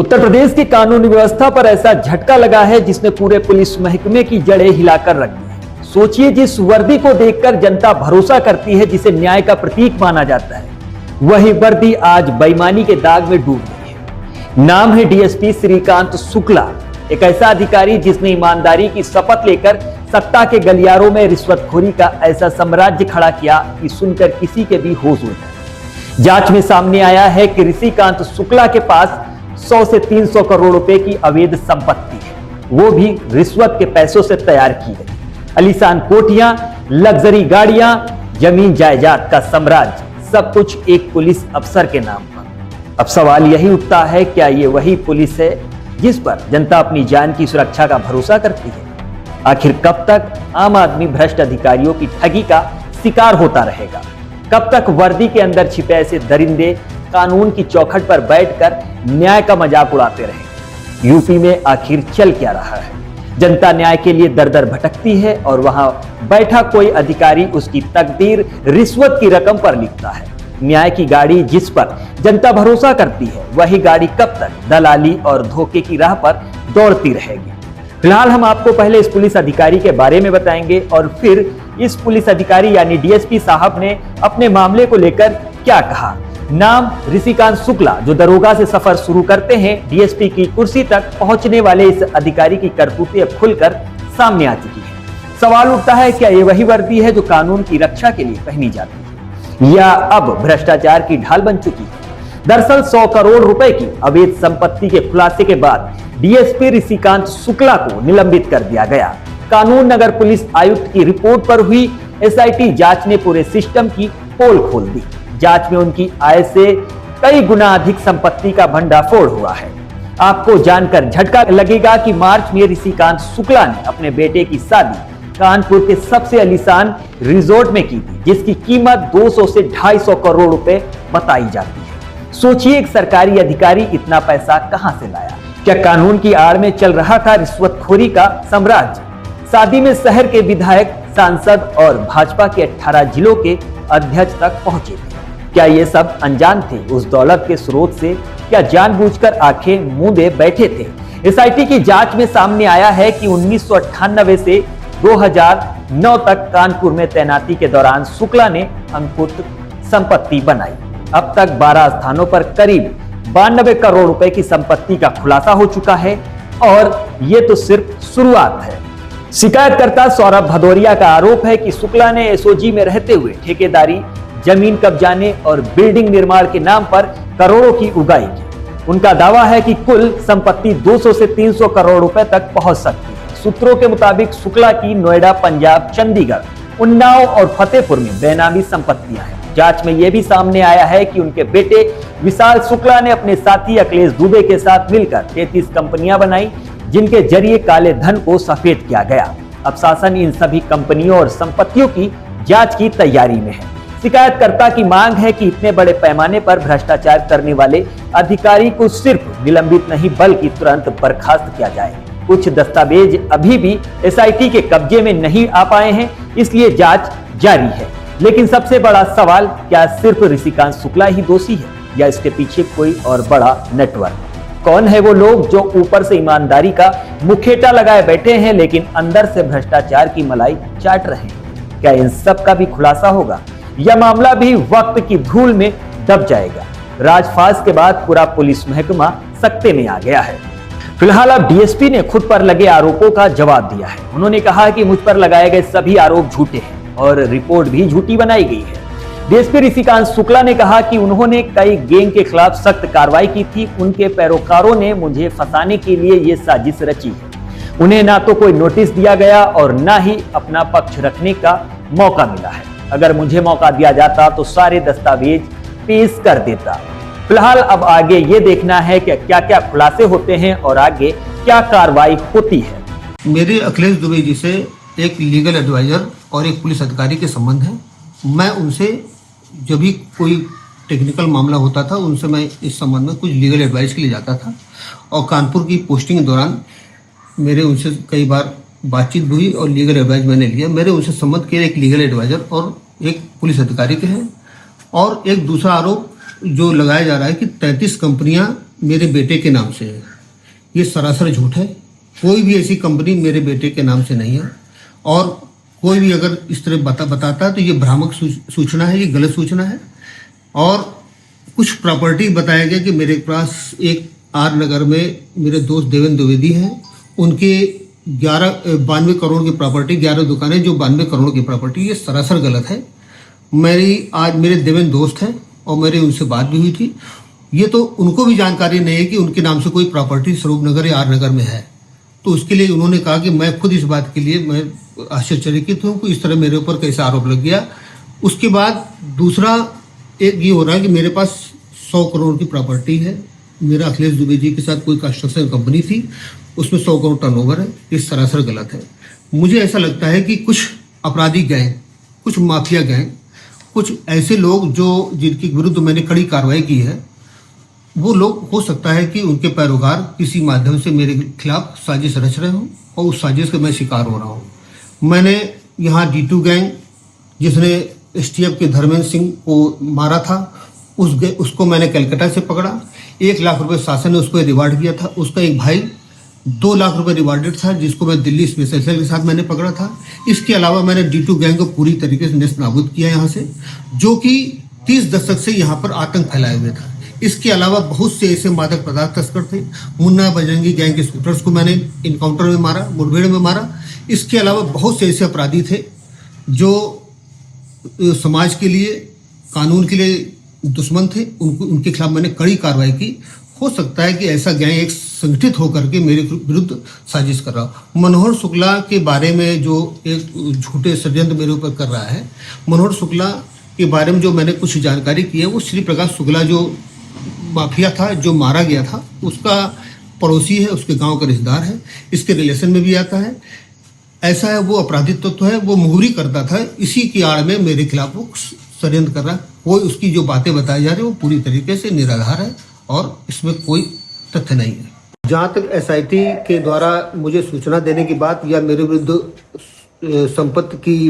उत्तर प्रदेश की कानून व्यवस्था पर ऐसा झटका लगा है जिसने पूरे पुलिस महकमे की जड़ें हिलाकर रख दी है। सोचिए, जिस वर्दी को देखकर जनता भरोसा करती है, जिसे न्याय का प्रतीक माना जाता है, वही वर्दी आज बेईमानी के दाग में डूब गई है। नाम है डीएसपी श्रीकांत शुक्ला, एक ऐसा अधिकारी जिसने ईमानदारी की शपथ लेकर सत्ता के गलियारों में रिश्वतखोरी का ऐसा साम्राज्य खड़ा किया कि सुनकर किसी के भी होश उड़ जाए। जांच में सामने आया है कि श्रीकांत शुक्ला के पास 100 से 300 करोड़ रुपए की अवैध संपत्ति है, वो भी रिश्वत के पैसों से तैयार की गई। आलीशान कोठियां, लग्जरी गाड़ियां, जमीन जायदाद का साम्राज्य, सब कुछ एक पुलिस अफसर के नाम पर। अब सवाल यही उठता है, क्या ये वही पुलिस है जिस पर जनता अपनी जान की सुरक्षा का भरोसा करती है? आखिर कब तक आम आदमी भ्रष्ट अधिकारियों की ठगी का शिकार होता रहेगा? कब तक वर्दी के अंदर छिपे ऐसे दरिंदे कानून की चौखट पर बैठकर न्याय का मजाक उड़ाते रहे? यूपी में आखिर चल क्या रहा है? जनता न्याय के लिए दर दर भटकती है और वहां बैठा कोई अधिकारी उसकी तकदीर रिश्वत की रकम पर लिखता है। न्याय की गाड़ी जिस पर जनता भरोसा करती है, वही गाड़ी कब तक दलाली और धोखे की राह पर दौड़ती रहेगी? फिलहाल हम आपको पहले इस पुलिस अधिकारी के बारे में बताएंगे और फिर इस पुलिस अधिकारी यानी डीएसपी साहब ने अपने मामले को लेकर क्या कहा। नाम श्रीकांत शुक्ला, जो दरोगा से सफर शुरू करते हैं डीएसपी की कुर्सी तक पहुंचने वाले इस अधिकारी की करतूतें अब खुलकर सामने आ चुकी है। सवाल उठता है, क्या ये वही वर्दी है जो कानून की रक्षा के लिए पहनी जाती है, या अब भ्रष्टाचार की ढाल बन चुकी है? दरअसल 100 करोड़ रुपए की अवैध संपत्ति के खुलासे के बाद डीएसपी श्रीकांत शुक्ला को निलंबित कर दिया गया। कानून नगर पुलिस आयुक्त की रिपोर्ट पर हुई एसआईटी जांच ने पूरे सिस्टम की पोल खोल दी। जांच में उनकी आय से कई गुना अधिक संपत्ति का भंडाफोड़ हुआ है। आपको जानकर झटका लगेगा कि मार्च में श्रीकांत शुक्ला ने अपने बेटे की शादी कानपुर के सबसे आलीशान रिजॉर्ट में की थी, जिसकी कीमत 200 से 250 करोड़ रुपए बताई जाती है। सोचिए, एक सरकारी अधिकारी इतना पैसा कहां से लाया? क्या कानून की आड़ में चल रहा था रिश्वतखोरी का साम्राज्य? शादी में शहर के विधायक, सांसद और भाजपा के 18 जिलों के अध्यक्ष तक पहुंचे थे। क्या ये सब अनजान थे उस दौलत के स्रोत से? क्या जानबूझकर आंखें मूंदे बैठे थे? एसआईटी की जांच में सामने आया है कि 1998 से 2009 तक कानपुर में तैनाती के दौरान शुक्ला ने अंकुत संपत्ति बनाई। अब तक 12 स्थानों पर करीब 92 करोड़ रुपए की संपत्ति का खुलासा हो चुका है और ये तो सिर्फ शुरुआत है। शिकायतकर्ता सौरभ भदौरिया का आरोप है कि शुक्ला ने एसओजी में रहते हुए ठेकेदारी, जमीन कब्जाने और बिल्डिंग निर्माण के नाम पर करोड़ों की उगाही की। उनका दावा है कि कुल संपत्ति 200 से 300 करोड़ रुपए तक पहुंच सकती है। सूत्रों के मुताबिक शुक्ला की नोएडा, पंजाब, चंडीगढ़, उन्नाव और फतेहपुर में बेनामी संपत्तियां हैं। जांच में यह भी सामने आया है कि उनके बेटे विशाल शुक्ला ने अपने साथी अखिलेश दुबे के साथ मिलकर 33 कंपनियां बनाई, जिनके जरिए काले धन को सफेद किया गया। अब शासन इन सभी कंपनियों और संपत्तियों की जांच की तैयारी में है। शिकायतकर्ता की मांग है कि इतने बड़े पैमाने पर भ्रष्टाचार करने वाले अधिकारी को सिर्फ निलंबित नहीं बल्कि तुरंत बर्खास्त किया जाए। कुछ दस्तावेज अभी भी एसआईटी के कब्जे में नहीं आ पाए हैं, इसलिए जांच जारी है। लेकिन सबसे बड़ा सवाल, क्या सिर्फ श्रीकांत शुक्ला ही दोषी है या इसके पीछे कोई और बड़ा नेटवर्क? कौन है वो लोग जो ऊपर से ईमानदारी का मुखेटा लगाए बैठे हैं लेकिन अंदर से भ्रष्टाचार की मलाई चाट रहे हैं? क्या इन सब का भी खुलासा होगा? यह मामला भी वक्त की धूल में दब जाएगा। राजफास के बाद पूरा पुलिस महकमा सकते में आ गया है। फिलहाल अब डीएसपी ने खुद पर लगे आरोपों का जवाब दिया है। उन्होंने कहा कि मुझ पर लगाए गए सभी आरोप झूठे हैं और रिपोर्ट भी झूठी बनाई गई है। डीएसपी श्रीकांत शुक्ला ने कहा कि उन्होंने कई गैंग के खिलाफ सख्त कार्रवाई की थी। उनके पैरोकारों ने मुझे फंसाने के लिए ये साजिश रची है। उन्हें ना तो कोई नोटिस दिया गया और ना ही अपना पक्ष रखने का मौका मिला है। अगर मुझे मौका दिया जाता तो सारे दस्तावेज पेश कर देता। फिलहाल अब आगे ये देखना है कि क्या क्या खुलासे होते हैं और आगे क्या कार्रवाई होती है। मेरे अखिलेश दुबे जी से एक लीगल एडवाइजर और एक पुलिस अधिकारी के संबंध है। मैं उनसे जब भी कोई टेक्निकल मामला होता था, उनसे मैं इस संबंध में कुछ लीगल एडवाइस के लिए जाता था और कानपुर की पोस्टिंग के दौरान मेरे उनसे कई बार बातचीत हुई और लीगल एडवाइस मैंने लिया। मेरे उनसे संबंध के एक लीगल एडवाइजर और एक पुलिस अधिकारी के हैं। और एक दूसरा आरोप जो लगाया जा रहा है कि 33 कंपनियां मेरे बेटे के नाम से है। ये सरासर झूठ है। कोई भी ऐसी कंपनी मेरे बेटे के नाम से नहीं है, और कोई भी अगर इस तरह बताता है तो ये भ्रामक सूचना है, ये गलत सूचना है। और कुछ प्रॉपर्टी बताया गया कि मेरे पास एक आर नगर में मेरे दोस्त देवेंद्र द्विवेदी हैं, उनके 92 करोड़ की प्रॉपर्टी, 11 दुकानें जो 92 करोड़ की प्रॉपर्टी, ये सरासर गलत है। मेरे देवेंद्र दोस्त हैं और मेरी उनसे बात भी हुई थी। ये तो उनको भी जानकारी नहीं है कि उनके नाम से कोई प्रॉपर्टी स्वरूप नगर या आर नगर में है। तो उसके लिए उन्होंने कहा कि मैं खुद इस बात के लिए मैं आश्चर्यचकित हूँ कि इस तरह मेरे ऊपर कैसा आरोप लग गया। उसके बाद दूसरा एक ये हो रहा है कि मेरे पास 100 करोड़ की प्रॉपर्टी है। मेरा अखिलेश दुबे जी के साथ कोई कंस्ट्रक्शन कंपनी थी, उसमें 100 करोड़ टर्नओवर है। ये सरासर गलत है। मुझे ऐसा लगता है कि कुछ अपराधी गैंग, कुछ माफिया गैंग, कुछ ऐसे लोग जो जिनके विरुद्ध मैंने कड़ी कार्रवाई की है, वो लोग हो सकता है कि उनके पैरोकार किसी माध्यम से मेरे खिलाफ साजिश रच रहे हों और उस साजिश का मैं शिकार हो रहा हूँ। मैंने यहाँ D2 गैंग, जिसने STF के धर्मेंद्र सिंह को मारा था, उसको मैंने कलकत्ता से पकड़ा। 1 लाख रुपए शासन ने उसको रिवार्ड किया था। उसका एक भाई 2 लाख रुपए रिवार्डेड था, जिसको मैं दिल्ली स्पेशल सेल के साथ मैंने पकड़ा था। इसके अलावा मैंने D2 गैंग को पूरी तरीके से नेस्त नाबूद किया यहाँ से, जो कि 30 दशक से यहाँ पर आतंक फैलाए हुए था। इसके अलावा बहुत से ऐसे मादक पदार्थ तस्कर थे। मुन्ना बजरंगी गैंग के शूटर्स को मैंने इनकाउंटर में मारा, मुठभेड़ में मारा। इसके अलावा बहुत से ऐसे अपराधी थे जो समाज के लिए, कानून के लिए दुश्मन थे। उनके खिलाफ मैंने कड़ी कार्रवाई की। हो सकता है कि ऐसा गैंग एक संगठित होकर के मेरे विरुद्ध साजिश कर रहा हो। मनोहर शुक्ला के बारे में जो एक झूठे षड्यंत्र मेरे ऊपर कर रहा है, मनोहर शुक्ला के बारे में जो मैंने कुछ जानकारी की है, वो श्री प्रकाश शुक्ला जो माफिया था, जो मारा गया था, उसका पड़ोसी है, उसके गांव का रिश्तेदार है, इसके रिलेशन में भी आता है। ऐसा है, वो अपराधिक तत्व है, वो मुहूरी करता था। इसी की आड़ में मेरे खिलाफ वो षड्यंत्र कर रहा है। वो उसकी जो बातें बताई जा रही है वो पूरी तरीके से निराधार है और इसमें कोई तथ्य नहीं है। जहाँ तक SIT के द्वारा मुझे सूचना देने की बात या मेरे विरुद्ध संपत्ति की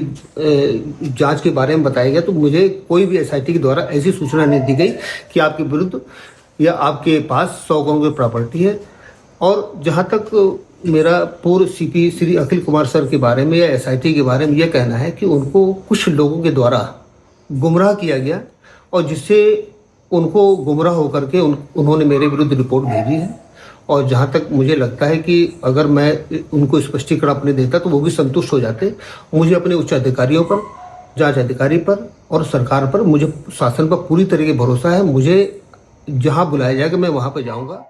जांच के बारे में बताया गया, तो मुझे कोई भी SIT के द्वारा ऐसी सूचना नहीं दी गई कि आपके विरुद्ध या आपके पास 100 करोड़ की प्रॉपर्टी है। और जहाँ तक मेरा पूर्व CP श्री अखिल कुमार सर के बारे में या SIT के बारे में यह कहना है कि उनको कुछ लोगों के द्वारा गुमराह किया गया और जिससे उनको गुमराह होकर के उन्होंने मेरे विरुद्ध रिपोर्ट भेजी है। और जहाँ तक मुझे लगता है कि अगर मैं उनको स्पष्टीकरण अपने देता तो वो भी संतुष्ट हो जाते। मुझे अपने उच्च अधिकारियों पर, जांच अधिकारी पर और सरकार पर, मुझे शासन पर पूरी तरह से भरोसा है। मुझे जहाँ बुलाया जाएगा मैं वहाँ पर जाऊँगा।